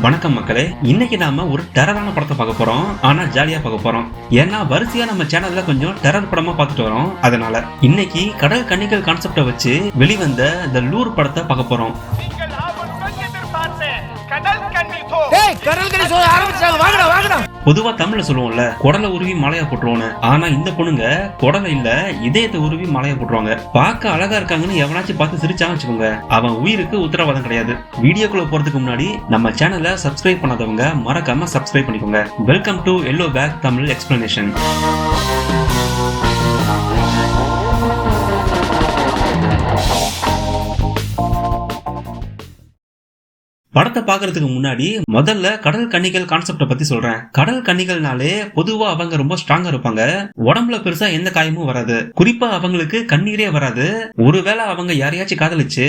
வணக்கம் மக்களே, இன்னைக்கு நாம ஒரு டெரரான படத்தை பார்க்க போறோம். ஆனா ஜாலியா பார்க்க போறோம். ஏன்னா வரிசையா நம்ம சேனல்ல கொஞ்சம் டெரர் படமா பார்த்துட்டு வரோம். அதனால இன்னைக்கு கடல் கன்னிகள் கான்செப்டை வச்சு வெளிவந்த இந்த லூர் படத்தை பார்க்க போறோம். பொதுவா தமிழ்ல சொல்லுவோம்ல, குடலை உருவி மலையா போட்டுருவோன்னு. ஆனா இந்த பொண்ணுங்க குடலை இல்ல, இதயத்தை உருவி மலையா போட்டுருவாங்க. பார்க்க அழகா இருக்காங்கன்னு எவனாச்சும் பார்த்து சிரிச்சான்னு வச்சுக்கோங்க, அவன் உயிருக்கு உத்தரவாதம் கிடையாது. வீடியோக்குள்ள போறதுக்கு முன்னாடி நம்ம சேனலை சப்ஸ்கிரைப் பண்ணாதவங்க மறக்காம சப்ஸ்கிரைப் பண்ணிக்கோங்க. Welcome to yellow back Tamil explanation. படத்தை பாக்குறதுக்கு முன்னாடி முதல்ல கடல் கன்னிகள் கான்செப்ட பத்தி சொல்றேன். கடல் கன்னிகள்னாலே பொதுவா அவங்க ரொம்ப ஸ்ட்ராங்கா இருப்பாங்க. உடம்புல பெருசா எந்த காயமும் வராது. குறிப்பா அவங்களுக்கு கண்ணீரே வராது. ஒருவேளை அவங்க யாரையாச்சும் காதலிச்சு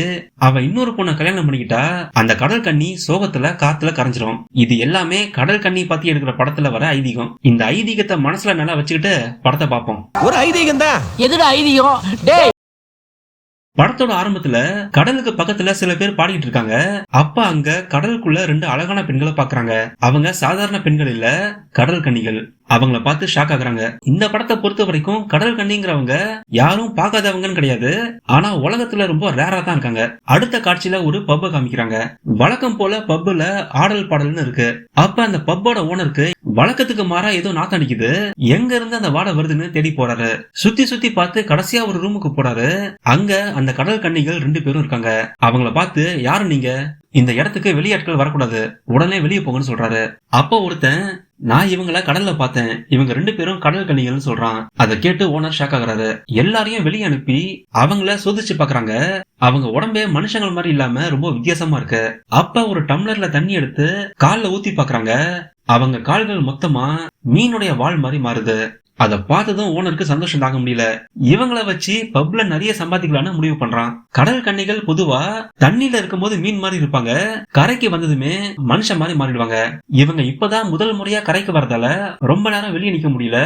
அவ இன்னொரு பொண்ணை கல்யாணம் பண்ணிக்கிட்டா அந்த கடல் கன்னி சோகத்துல காத்துல கரைஞ்சிரும். இது எல்லாமே கடல் கன்னி பத்தி எடுக்கிற படத்துல வர ஐதீகம். இந்த ஐதீகத்தை மனசுல நல்லா வச்சுக்கிட்டு படத்தை பார்ப்போம். ஒரு ஐதீகம் தான். எதுடா ஐதீகம்? படத்தோட ஆரம்பத்துல கடலுக்கு பக்கத்துல சில பேர் பாடிட்டு இருக்காங்க. அப்ப அங்க கடலுக்குள்ள ரெண்டு அழகான பெண்களை பாக்குறாங்க. அவங்க சாதாரண பெண்கள் இல்ல, கடல் கன்னிகள். அவங்கள பார்த்து ஷாக் ஆகுறாங்க. இந்த படத்தை பொறுத்த வரைக்கும் கடல் கன்னிங்கிறவங்க யாரும் பார்க்காதவங்கன்னு கிடையாது. ஆனா உலகத்துல ரொம்ப ரேரா தான் இருக்காங்க. அடுத்த காட்சியில ஒரு பப்ப காமிக்கிறாங்க. வழக்கம் போல பப்புல ஆடல் பாடல்னு இருக்கு. அப்ப அந்த பப்போட ஓனருக்கு வழக்கத்துக்கு மாறா ஏதோ நாத்தம் அடிக்குது. எங்க இருந்து அந்த வாடை வருதுன்னு தேடி போறாரு. சுத்தி சுத்தி பார்த்து கடைசியா ஒரு ரூமுக்கு போறாரு. அங்க அந்த கடல் கன்னிகள் ரெண்டு பேரும் இருக்காங்க. அவங்கள பார்த்து, யாரு நீங்க? இந்த இடத்துக்கு வெளியாட்கள் வரக்கூடாது, உடனே வெளியே போங்கன்னு சொல்றாரு. அப்போ ஒருத்தன், நான் இவங்கள கடல்ல பார்த்தேன், இவங்க ரெண்டு பேரும் கடல் கன்னிகள்னு சொல்றான். அதை கேட்டு ஓனர் ஷாக் ஆகுறாரு. எல்லாரையும் வெளியே அனுப்பி அவங்கள சோதிச்சு பாக்குறாங்க. அவங்க உடம்பே மனுஷங்கள் மாதிரி இல்லாம ரொம்ப வித்தியாசமா இருக்கு. அப்ப ஒரு டம்ளர்ல தண்ணி எடுத்து கால்ல ஊத்தி பாக்குறாங்க. அவங்க கால்கள் மொத்தமா மீனுடைய வால் மாதிரி மாறுது. அத பார்த்ததும் ஓனருக்கு சந்தோஷம் தாங்க முடியல. இவங்கள வச்சு பப்ல நிறைய சம்பாதிக்கலாம்னு முடிவு பண்றான். கடல் கன்னிகள் பொதுவா தண்ணியில இருக்கும்போது மீன் மாதிரி இருப்பாங்க, கரைக்கு வந்ததுமே மனுஷன் மாதிரி மாறிடுவாங்க. இவங்க இப்பதான் முதல் முறையா கரைக்கு வரதால ரொம்ப நேரம் வெளியே நிக்க முடியல,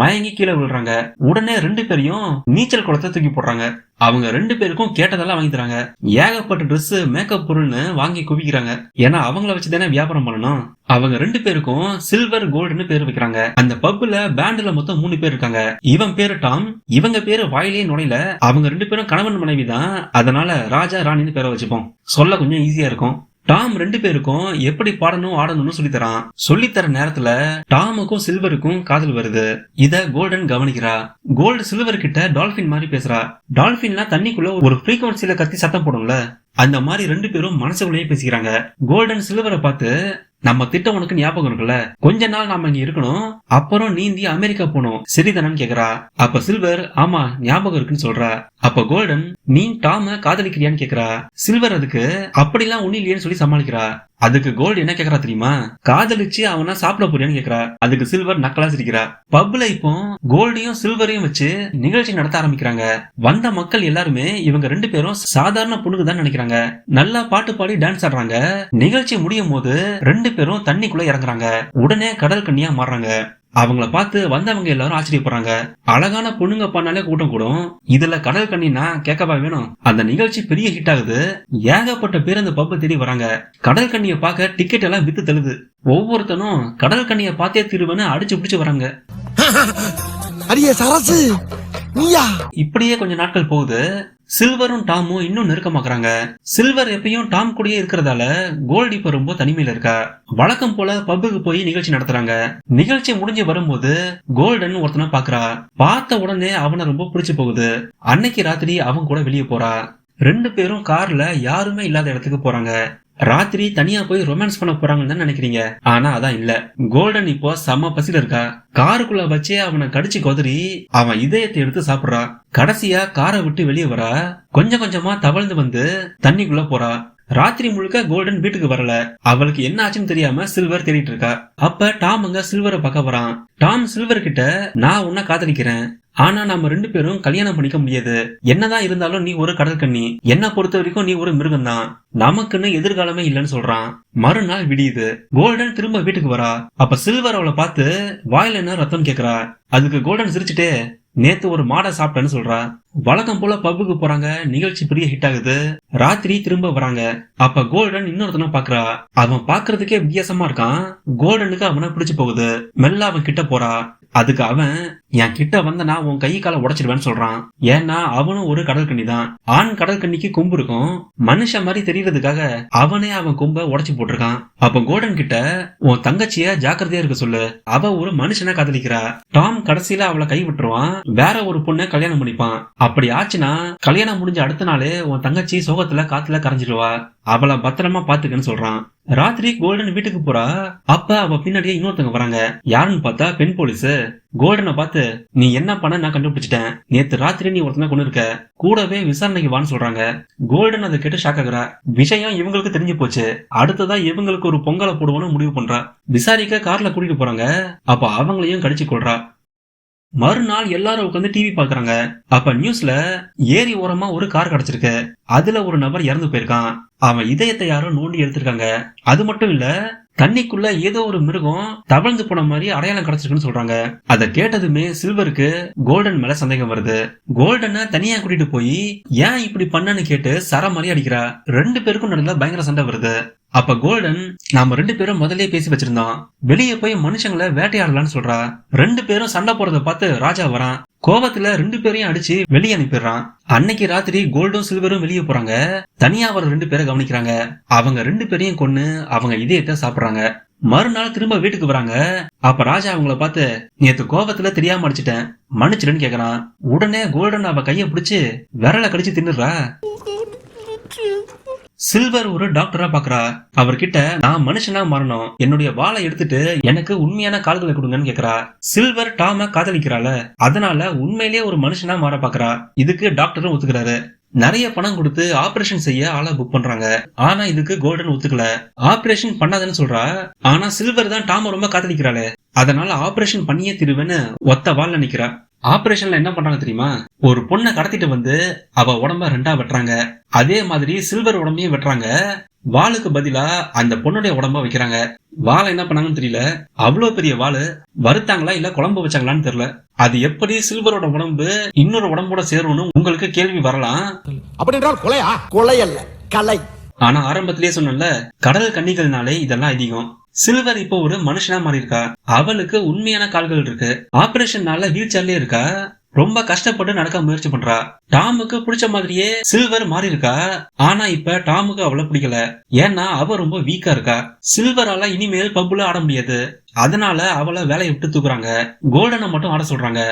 மயங்கி கீழே விழுறாங்க. உடனே ரெண்டு பேரையும் நீச்சல் குளத்தை தூக்கி போடுறாங்க. அவங்க ரெண்டு பேருக்கும் கேட்டதெல்லாம் வாங்கி தராங்க. ஏகப்பட்ட ட்ரெஸ், மேக்கப் பொருள்னு வாங்கி குவிக்கிறாங்க. ஏன்னா அவங்கள வச்சுதானே வியாபாரம் பண்ணணும். அவங்க ரெண்டு பேருக்கும் சில்வர் கோல்டுன்னு பேர் வைக்கிறாங்க. அந்த பப்ல பேண்ட்ல மொத்தம் 3 பேர் இருக்காங்க. இவன் பேரு டாம், இவங்க பேரு வாயிலே நுழையில. அவங்க ரெண்டு பேரும் கணவன் மனைவி தான். அதனால ராஜா ராணின்னு பேரை வச்சுப்போம், சொல்ல கொஞ்சம் ஈஸியா இருக்கும். டாம் ரெண்டு பேருக்கும் எப்படி பாடணும் ஆடணும்னு சொல்லித்தரான். சொல்லித்தர நேரத்துல டாமுக்கும் சில்வருக்கும் காதல் வருது. இத கோல்டன் கவனிக்கிறா. கோல்டு சில்வர் கிட்ட டால்பின் மாதிரி பேசுறா. டால்பின்லாம் தண்ணிக்குள்ள ஒரு ஃப்ரீக்வன்சில கத்தி சத்தம் போடும்ல, அந்த மாதிரி ரெண்டு பேரும் மனசுக்குள்ளேயே பேசிக்கிறாங்க. கோல்டன் சில்வரை பார்த்து, நம்ம திட்டம் உனக்கு ஞாபகம் இருக்குல்ல, கொஞ்ச நாள் நாம இங்க இருக்கணும், அப்புறம் நீந்தி அமெரிக்கா போனோம், சரிதானு கேக்குறா. அப்ப சில்வர், ஆமா ஞாபகம் இருக்குன்னு சொல்றா. அப்ப கோல்டன், நீ டாம காதலிக்கிறியான்னு கேக்குறா. சில்வர் அதுக்கு அப்படிலாம் ஒண்ணு இல்லையேன்னு சொல்லி சமாளிக்கிறா. அதுக்கு கோல்டு என்ன கேக்குறா தெரியுமா? காதலிச்சு அவனா சாப்பிட போறியான்னு கேக்குறா. அதுக்கு சில்வர் நக்கலா சிரிக்கிறா. பப்ல இப்போ கோல்டையும் சில்வரையும் வச்சு நிகழ்ச்சி நடத்த ஆரம்பிக்கிறாங்க. வந்த மக்கள் எல்லாருமே இவங்க ரெண்டு பேரும் சாதாரண பொண்ணுக்கு தான் நினைக்கிறாங்க. நல்லா பாட்டு பாடி டான்ஸ் ஆடுறாங்க. நிகழ்ச்சி முடியும் போது ரெண்டு பேரும் தண்ணிக்குள்ள இறங்குறாங்க. உடனே கடல் கன்னியா மாறுறாங்க. அவங்கள பார்த்து வந்தவங்க எல்லாரும் ஆச்சரியப்படுறாங்க. அழகான பொண்ணுங்க பண்ணாலே கூட்டம் கூடும், இதுல கடல் கன்னினா கேட்கவா வேணும்? அந்த நிகழ்ச்சி பெரிய ஹிட் ஆகுது. ஏகப்பட்ட பேர் அந்த பப்பை தேடி வராங்க. கடல் கன்னிய பார்க்க டிக்கெட் எல்லாம் வித்து தள்ளுது. ஒவ்வொருத்தனும் கடல் கன்னிய பார்த்தே திருவன்னு அடிச்சு பிடிச்சு வராங்க. இப்படியே கொஞ்ச நாட்கள் போகுது. சில்வரும் டாமும் இன்னும் நெருக்கமாக்குறாங்க. சில்வர் எப்பயும் டாம் கூடயே இருக்கிறதால கோல்டு இப்ப ரொம்ப தனிமையில இருக்கா. வழக்கம் போல பப்புக்கு போய் நிகழ்ச்சி நடத்துறாங்க. நிகழ்ச்சி முடிஞ்சு வரும்போது கோல்டன் ஒருத்தனை பாக்குறா. பார்த்த உடனே அவனை ரொம்ப பிடிச்சு போகுது. அன்னைக்கு ராத்திரி அவன் கூட வெளியே போறா. ரெண்டு பேரும் கார்ல யாருமே இல்லாத இடத்துக்கு போறாங்க. ராத்திரி தனியா போய் ரொமான்ஸ் பண்ண போறாங்கன்னு தான் நினைக்கிறீங்க, ஆனா அதான் இல்ல. கோல்டன் இப்போ செம்ம பசில இருக்கா. காருக்குள்ள வச்சே அவனை கடிச்சு கொதறி அவன் இதயத்தை எடுத்து சாப்பிடுறா. கடைசியா காரை விட்டு வெளியே வரா. கொஞ்சம் கொஞ்சமா தவழ்ந்து வந்து தண்ணிக்குள்ள போறா. ராத்திரி முழுக்க கோல்டன் வீட்டுக்கு வரல. அவளுக்கு என்ன ஆச்சுன்னு தெரியாம சில்வர் தேடிட்டு இருக்கா. அப்ப டாம் அங்க சில்வரை பார்க்க வரான். டாம் சில்வர் கிட்ட, நான் உன்னை காதலிக்கிறேன், ஆனா நம்ம ரெண்டு பேரும் கல்யாணம் பண்ணிக்க முடியாது. என்னதான் இருந்தாலும் நீ ஒரு கடல் கன்னி, என்ன பொறுத்த வரைக்கும் நீ ஒரு மிருகம் தான், நமக்குன்னு எதிர்காலமே இல்லைன்னு சொல்றான். மறுநாள் விடியுது. கோல்டன் திரும்ப வீட்டுக்கு வரா. அப்ப சில்வர் அவளை பார்த்து, வாயில என்ன ரத்தம் கேக்குறா. அதுக்கு கோல்டன் சிரிச்சுட்டே, நேத்து ஒரு மாடை சாப்பிட்டேன்னு சொல்றா. வழக்கம் போல பப்புக்கு போறாங்க. நிகழ்ச்சி பெரிய ஹிட் ஆகுது. ராத்திரி திரும்ப வராங்க. அப்ப கோல்டன் இன்னொருத்தனை பாக்குறா. அவன் பாக்குறதுக்கே வித்தியாசமா இருக்கான். கோல்டனுக்கு அவனை பிடிச்சு போகுது. மெல்ல அவன் கிட்ட போறா. அதுக்கு அவன், என் கிட்ட வந்தனா உன் கை காலை உடைச்சிடுவேன்னு சொல்றான். ஏன்னா அவனும் ஒரு கடல் கன்னி தான். ஆண் கடல் கன்னிக்கு கொம்பு இருக்கும். மனுஷன் மாதிரி தெரியறதுக்காக அவனே அவன் கொம்ப உடைச்சு போட்டிருக்கான். அப்ப கோல்டன் கிட்ட, உன் தங்கச்சிய ஜாக்கிரதையா இருக்க சொல்லு, அவ ஒரு மனுஷனை காதலிக்கிறா. டாம் கடைசியில அவளை கை விட்டுருவான், வேற ஒரு பொண்ணை கல்யாணம் பண்ணிப்பான். அப்படி ஆச்சுன்னா கல்யாணம் முடிஞ்ச அடுத்த நாளே உன் தங்கச்சி சோகத்துல காத்துல கரைஞ்சிடுவா. அவளை பத்திரமா பாத்துக்கன்னு சொல்றான். ராத்திரி கோல்டன் வீட்டுக்கு போறா. அப்ப அவ பின்னாடியே இன்னொருத்தங்க வராங்க. யாருன்னு பார்த்தா பெண் போலீஸ். கோல்டனை பார்த்து, நீ என்ன பண்ண நான் கண்டுபிடிச்சிட்டேன், நேத்து ராத்திரி நீ ஒருத்தனை கொண்டு இருக்க, கூடவே விசாரணைக்கு வான்னு சொல்றாங்க. கோல்டன் அதை கேட்டு ஷாக் ஆகுறா. விஷயம் இவங்களுக்கு தெரிஞ்சு போச்சு. அடுத்ததா இவங்களுக்கு ஒரு பொங்கலை போடுவோன்னு முடிவு பண்றா. விசாரிக்க கார்ல கூட்டிட்டு போறாங்க. அப்ப அவங்களையும் கடிச்சு கொள்றா. மறுநாள் எல்லாரும் உட்காந்து டிவி பாக்குறாங்க. அப்ப நியூஸ்ல ஏரி ஓரமா ஒரு கார் கிடைச்சிருக்கு. அதுல ஒரு நபர் இறந்து போயிருக்கான். அவன் இதயத்தை யாரோ நோண்டி எடுத்திருக்காங்க. அது மட்டும் இல்ல, தண்ணிக்குள்ள ஏதோ ஒரு மிருகம் தவழ்ந்து போன மாதிரி அடையாளம் கிடைச்சிருக்குன்னு சொல்றாங்க. அதை கேட்டதுமே சில்வருக்கு கோல்டன் மேல சந்தேகம் வருது. கோல்டனை தனியா கூட்டிட்டு போய் ஏன் இப்படி பண்ணன்னு கேட்டு சர மாதிரி அடிக்கிறா. 2 பேருக்கும் நடுல பயங்கர சண்டை வருது. அப்ப கோல்டன், நாம 2 பேரும் முதலே பேசி வச்சிருந்தோம், வெளியே போய் மனுஷங்களை வேட்டையாடலான்னு சொல்றா. 2 பேரும் சண்டை போறத பார்த்து ராஜா வரான். கோபத்துல 2 பேரையும் அடிச்சு வெளியே அனுப்பிடுறான். அன்னைக்கு ராத்திரி கோல்டும் சில்வரும் வெளியே போறாங்க. தனியா வர 2 பேரை கவனிக்கிறாங்க. அவங்க 2 பேரையும் கொன்னு அவங்க இதயத்தை சாப்பிடுறாங்க. மறுநாள் திரும்ப வீட்டுக்கு வராங்க. அப்ப ராஜா அவங்கள பார்த்து, நேத்து கோபத்துல தெரியாம அடிச்சிட்டேன், மன்னிச்சிடுன்னு கேக்குறான். உடனே கோல்டன் அவ கைய பிடிச்சு விரல கடிச்சு தின்னுறா. சில்வர் ஒரு டாக்டரா பாக்குறா. அவர்கிட்ட, நான் மனுஷனா மாறணும், என்னுடைய வாளை எடுத்துட்டு எனக்கு உண்மையான கால்களை கொடுங்கன்னு கேக்குறா. சில்வர் டாம காதலிக்கிறாள, அதனால உண்மையிலேயே ஒரு மனுஷனா மாற பாக்குறா. இதுக்கு டாக்டரும் ஒத்துக்கிறாரு. நிறைய பணம் கொடுத்து ஆபரேஷன் செய்ய ஆளை புக் பண்றாங்க. ஆனா இதுக்கு கோல்டன் ஒத்துக்கல. ஆபரேஷன் பண்ணாதன்னு சொல்றா. ஆனா சில்வர் தான் டாம ரொம்ப காதலிக்கிறாளே, அதனால ஆபரேஷன் பண்ணியே திருவேன்னு ஒத்த வாள்ல நிக்கிறா. ஆபரேஷன்ல என்ன பண்றாங்க தெரியுமா? ஒரு பொண்ணை கடத்திட்டு வந்து அவ உடம்ப 2ஆ வெட்டுறாங்க. அதே மாதிரி சில்வர் உடம்பையும் வெட்டுறாங்க. வாளுக்கு பதிலா அந்த பொண்ணுடைய உடம்ப வைக்கிறாங்க. வாழை என்ன பண்ணாங்கன்னு தெரியல. அவ்வளவு பெரிய வாளு வறுத்தாங்களா இல்ல குழம்பு வச்சாங்களான்னு தெரியல. அது எப்படி சில்வரோட உடம்பு இன்னொரு உடம்போட சேரும்னு உங்களுக்கு கேள்வி வரலாம். அப்படி என்றால் கொலையா? கொலை அல்ல, கலை. ஆனா ஆரம்பத்திலேயே சொன்னல, கடல் கன்னிகள்னாலே இதெல்லாம் அதிகம். சில்வர் இப்போ ஒரு மனுஷனா மாறி இருக்கா. அவளுக்கு உண்மையான கால்கள் இருக்கு. ஆபரேஷன்னால வீல் சேர்லயே இருக்கா. ரொம்ப கஷ்டப்பட்டு நடக்க முயற்சி பண்றா. டாமுக்கு பிடிச்ச மாதிரியே சில்வர் மாறி இருக்கா. ஆனா இப்ப டாமுக்கு அவளை பிடிக்கல. ஏன்னா அவ ரொம்ப வீக்கா இருக்கா. சில்வரால இனிமேல் பப்புல ஆட முடியாது. அதனால அவளை வேலையை விட்டு தூக்குறாங்க. கோல்டனை மட்டும் ஆட சொல்றாங்க.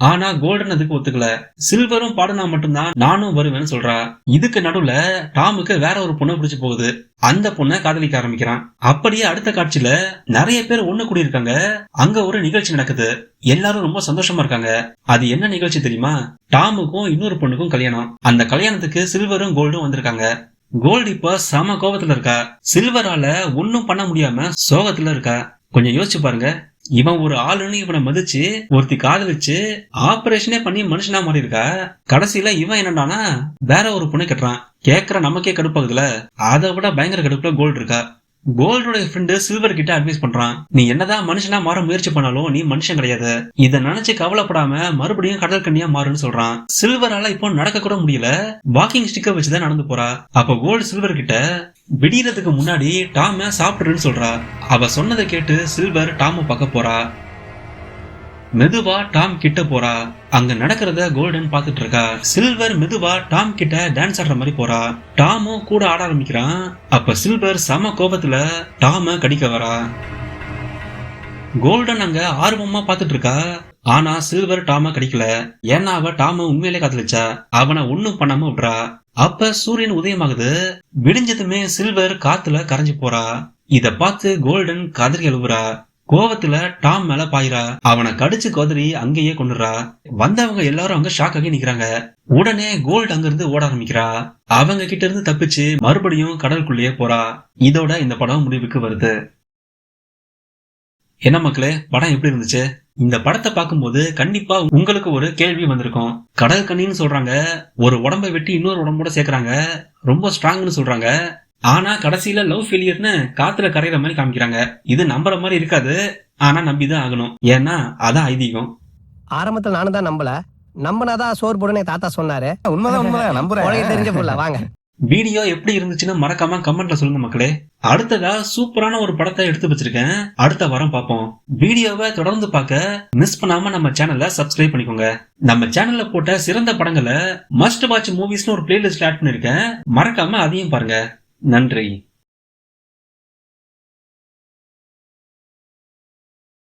ஆனா கோல்டன் அதுக்கு ஒத்துக்கல. சில்வரும் பாடுனா மட்டும்தான் நானும் வருவேன்னு சொல்றா. இதுக்கு நடுவுல டாமுக்கு வேற ஒரு பொண்ணை பிடிச்சு போகுது. அந்த பொண்ணை காதலிக்க ஆரம்பிக்கிறான். அப்படியே அடுத்த காட்சியில நிறைய பேர் ஒண்ணு கூடி இருக்காங்க. அங்க ஒரு நிகழ்ச்சி நடக்குது. எல்லாரும் ரொம்ப சந்தோஷமா இருக்காங்க. அது என்ன நிகழ்ச்சி தெரியுமா? டாமுக்கும் இன்னொரு பொண்ணுக்கும் கல்யாணம். அந்த கல்யாணத்துக்கு சில்வரும் கோல்டும் வந்திருக்காங்க. கோல்டு இப்ப சம கோபத்துல இருக்கா. சில்வரால ஒன்னும் பண்ண முடியாம சோகத்துல இருக்கா. கொஞ்சம் யோசிச்சு பாருங்க. இவன் ஒரு ஆளுன்னு இவனை மதிச்சு ஒருத்தி காதலிச்சு ஆபரேஷனே பண்ணி மனுஷனா மாறி இருக்கா. கடைசியில இவன் என்னடானா வேற ஒரு பொண்ணை கட்டுறான். கேக்குற நமக்கே கடுப்பாகுதுல. அதை விட பயங்கர கடுப்புல கோல்டு இருக்கா. கோல்டோட ஃப்ரெண்டு சில்வர் கிட்ட அட்வைஸ் பண்றான், நீ என்னதான் மனுஷனா மாற முயற்சி பண்ணாலும் நீ மனுஷன் கிடையாது, இத நினைச்சு கவலைப்படாம மறுபடியும் கடல் கன்னியா மாறுன்னு சொல்றான். சில்வரால இப்போ நடக்க கூட முடியல. வாக்கிங் ஸ்டிக்கர் வச்சுதான் நடந்து போறா. அப்ப கோல்டு சில்வர் கிட்ட, விடியறதுக்கு முன்னாடி டாம சாப்பிடுன்னு சொல்றா. அவ சொன்னதை கேட்டு சில்வர் டாம பார்க்க போறா. மெதுவா டாம் கிட்ட போறா. அங்க நடக்கிறத கோல்டன் பாத்துட்டு இருக்கா. சில்வர் மெதுவா டாம் கிட்ட டான்ஸ் ஆடுற மாதிரி போறா. டாமும் கூட ஆட ஆரம்பிக்கிறான். அப்ப சில்வர் சம கோபத்துல டாம கடிக்க வரா. கோல்டன் அங்க ஆர்வமா பாத்துட்டு இருக்கா. ஆனா சில்வர் டாம கடிக்கல. ஏன்னா அவ டாம உண்மையிலே காதலிச்சா. அவனை ஒண்ணும் பண்ணாம விடுறா. அப்ப சூரியன் உதயமாகுது. விடிஞ்சதுமே சில்வர் காத்துல கரைஞ்சு போறா. இத பார்த்து கோல்டன் கதறி அழுவுறா. கோவத்துல டாம் மேல பாயிரா. அவனை கடிச்சு கொதறி அங்கேயே கொண்டுறா. வந்தவங்க எல்லாரும் அங்க ஷாக் ஆகி நிக்கிறாங்க. உடனே கோல்டு அங்க இருந்து ஓட ஆரம்பிக்கிறா. அவங்க கிட்ட இருந்து தப்பிச்சு மறுபடியும் கடலுக்குள்ளேயே போறா. இதோட இந்த படம் முடிவுக்கு வருது. என்ன மக்களே, படம் எப்படி இருந்துச்சு? இந்த படத்தை பார்க்கும்போது கண்டிப்பா உங்களுக்கு ஒரு கேள்வி வந்திருக்கும். கடல் கன்னின்னு சொல்றாங்க, ஒரு உடம்பை வெட்டி இன்னொரு உடம்போட சேர்க்கறாங்க, ரொம்ப ஸ்ட்ராங்னு சொல்றாங்க. ஆனா கடைசியில லவ் ஃபெயிலியர்னு காத்துல கரையிற மாதிரி காமிக்கிறாங்க. இது நம்புற மாதிரி இருக்காது. ஆனா நம்பிதான் ஆகணும். ஏன்னா அதான் ஐதீகம். ஆரம்பத்துல நானும் தான் நம்பல. நம்பினாதான் சோறு போடுன்னு தாத்தா சொன்னாரு. உண்மைதான் நம்புறேன். தெரிஞ்ச புள்ள வாங்க. வீடியோ எப்படி இருந்துச்சுன்னு மறக்காம கமெண்ட்ல சொல்லுங்க மக்களே. அடுத்ததா சூப்பரான ஒரு படத்தை எடுத்து வச்சிருக்கேன், அடுத்த வாரம் பார்ப்போம். வீடியோவை தொடர்ந்து பார்க்க மிஸ் பண்ணாம நம்ம சேனலை சப்ஸ்கிரைப் பண்ணிக்கோங்க. நம்ம சேனல்ல போட்ட சிறந்த படங்களை மஸ்ட் வாட்ச் மூவிஸ்னு ஒரு பிளேலிஸ்ட் ஆட் பண்ணிருக்கேன், மறக்காம அதையும் பாருங்க. நன்றி.